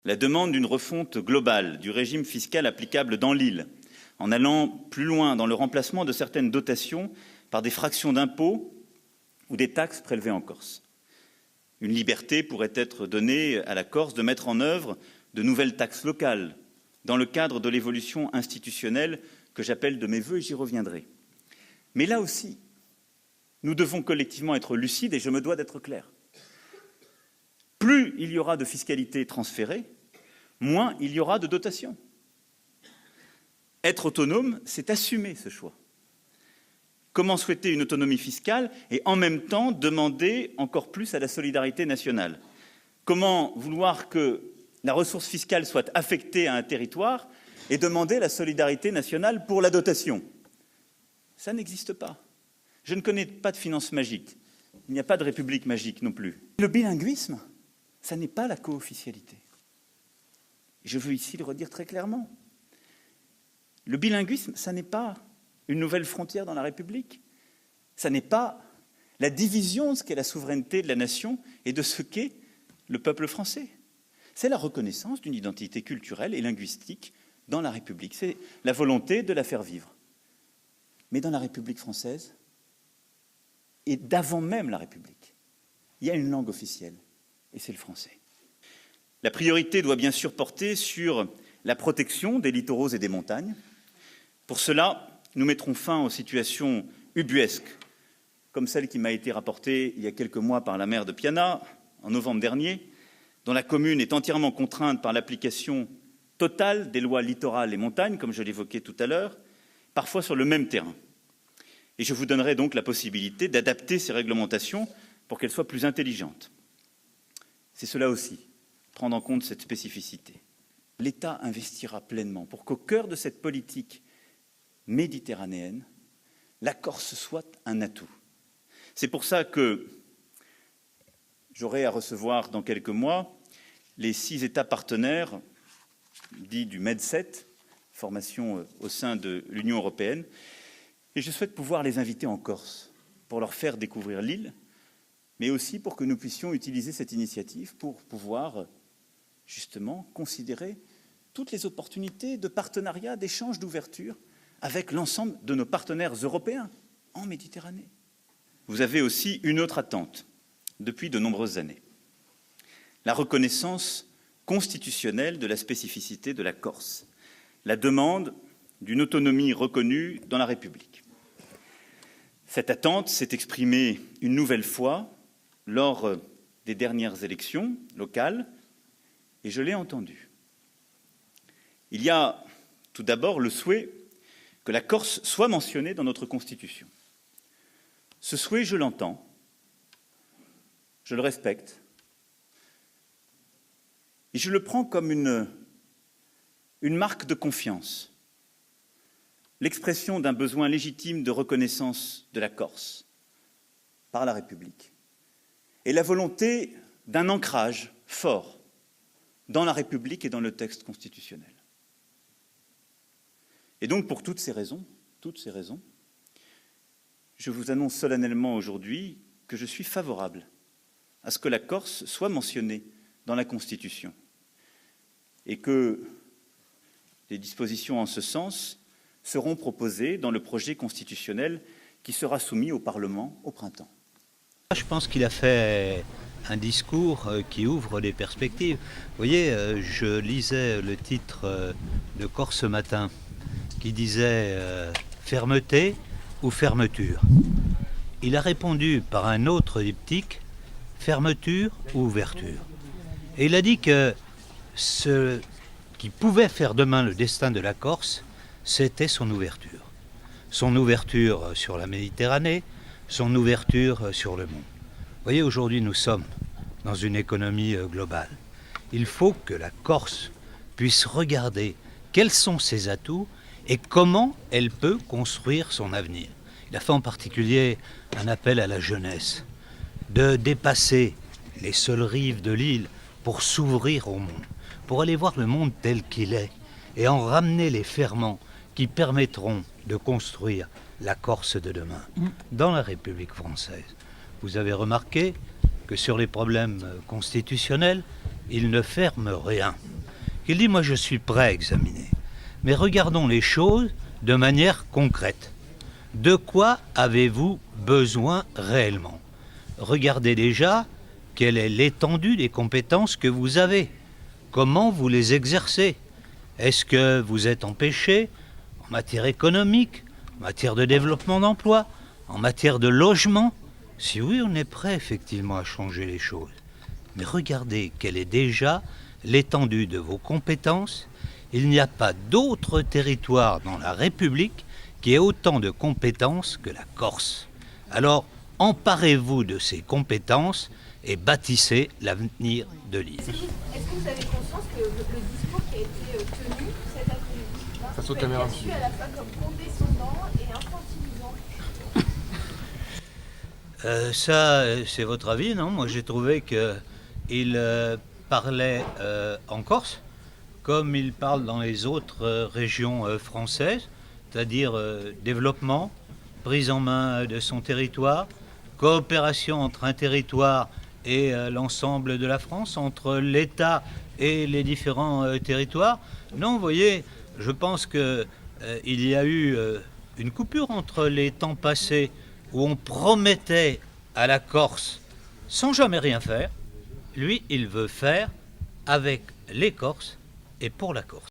la demande d'une refonte globale du régime fiscal applicable dans l'île, en allant plus loin dans le remplacement de certaines dotations par des fractions d'impôts ou des taxes prélevées en Corse. Une liberté pourrait être donnée à la Corse de mettre en œuvre de nouvelles taxes locales dans le cadre de l'évolution institutionnelle que j'appelle de mes vœux et j'y reviendrai. Mais là aussi, nous devons collectivement être lucides et je me dois d'être clair. Plus il y aura de fiscalité transférée, moins il y aura de dotation. Être autonome, c'est assumer ce choix. Comment souhaiter une autonomie fiscale et en même temps demander encore plus à la solidarité nationale? Comment vouloir que la ressource fiscale soit affectée à un territoire et demander la solidarité nationale pour la dotation? Ça n'existe pas. Je ne connais pas de finance magique. Il n'y a pas de république magique non plus. Le bilinguisme, ça n'est pas la co-officialité. Je veux ici le redire très clairement. Le bilinguisme, ça n'est pas une nouvelle frontière dans la République. Ça n'est pas la division de ce qu'est la souveraineté de la nation et de ce qu'est le peuple français. C'est la reconnaissance d'une identité culturelle et linguistique dans la République. C'est la volonté de la faire vivre. Mais dans la République française, et d'avant même la République, il y a une langue officielle, et c'est le français. La priorité doit bien sûr porter sur la protection des littoraux et des montagnes. Pour cela, nous mettrons fin aux situations ubuesques, comme celle qui m'a été rapportée il y a quelques mois par la maire de Piana, en novembre dernier, dont la commune est entièrement contrainte par l'application totale des lois littorales et montagnes, comme je l'évoquais tout à l'heure, parfois sur le même terrain. Et je vous donnerai donc la possibilité d'adapter ces réglementations pour qu'elles soient plus intelligentes. C'est cela aussi, prendre en compte cette spécificité. L'État investira pleinement pour qu'au cœur de cette politique méditerranéenne, la Corse soit un atout. C'est pour ça que j'aurai à recevoir dans quelques mois les 6 États partenaires dits du Med7, formation au sein de l'Union européenne, et je souhaite pouvoir les inviter en Corse pour leur faire découvrir l'île, mais aussi pour que nous puissions utiliser cette initiative pour pouvoir justement considérer toutes les opportunités de partenariat, d'échange, d'ouverture avec l'ensemble de nos partenaires européens en Méditerranée. Vous avez aussi une autre attente depuis de nombreuses années, la reconnaissance constitutionnelle de la spécificité de la Corse, la demande d'une autonomie reconnue dans la République. Cette attente s'est exprimée une nouvelle fois lors des dernières élections locales et je l'ai entendue. Il y a tout d'abord le souhait que la Corse soit mentionnée dans notre Constitution. Ce souhait, je l'entends, je le respecte et je le prends comme une marque de confiance. L'expression d'un besoin légitime de reconnaissance de la Corse par la République et la volonté d'un ancrage fort dans la République et dans le texte constitutionnel. Et donc, pour toutes ces raisons, je vous annonce solennellement aujourd'hui que je suis favorable à ce que la Corse soit mentionnée dans la Constitution et que des dispositions en ce sens seront proposées dans le projet constitutionnel qui sera soumis au Parlement au printemps. Je pense qu'il a fait un discours qui ouvre les perspectives. Vous voyez, je lisais le titre de Corse Matin qui disait « Fermeté ou fermeture ». Il a répondu par un autre diptyque « Fermeture ou ouverture ». Et il a dit que ce qui pouvait faire demain le destin de la Corse, c'était son ouverture. Son ouverture sur la Méditerranée, son ouverture sur le monde. Vous voyez, aujourd'hui, nous sommes dans une économie globale. Il faut que la Corse puisse regarder quels sont ses atouts et comment elle peut construire son avenir. Il a fait en particulier un appel à la jeunesse de dépasser les seules rives de l'île pour s'ouvrir au monde, pour aller voir le monde tel qu'il est et en ramener les ferments qui permettront de construire la Corse de demain dans la République française. Vous avez remarqué que sur les problèmes constitutionnels, il ne ferme rien. qu'il dit « Moi, je suis prêt à examiner. Mais regardons les choses de manière concrète. De quoi avez-vous besoin réellement? Regardez déjà quelle est l'étendue des compétences que vous avez. Comment vous les exercez? Est-ce que vous êtes empêché en matière économique, en matière de développement d'emploi, en matière de logement? Si oui, on est prêt effectivement à changer les choses. Mais regardez quelle est déjà l'étendue de vos compétences. Il n'y a pas d'autre territoire dans la République qui ait autant de compétences que la Corse. Alors, emparez-vous de ces compétences et bâtissez l'avenir de l'île. Est-ce que vous avez conscience que le discours qui a été tenu cet après-midi peut être perçu à la fois comme condescendant et infantilisant? Ça, c'est votre avis, non? Moi, j'ai trouvé qu'il parlait en Corse comme il parle dans les autres régions françaises, c'est-à-dire développement, prise en main de son territoire, coopération entre un territoire et l'ensemble de la France, entre l'État et les différents territoires. Non, vous voyez, je pense qu'il y a eu une coupure entre les temps passés où on promettait à la Corse sans jamais rien faire. Lui, il veut faire avec les Corses et pour la Corse.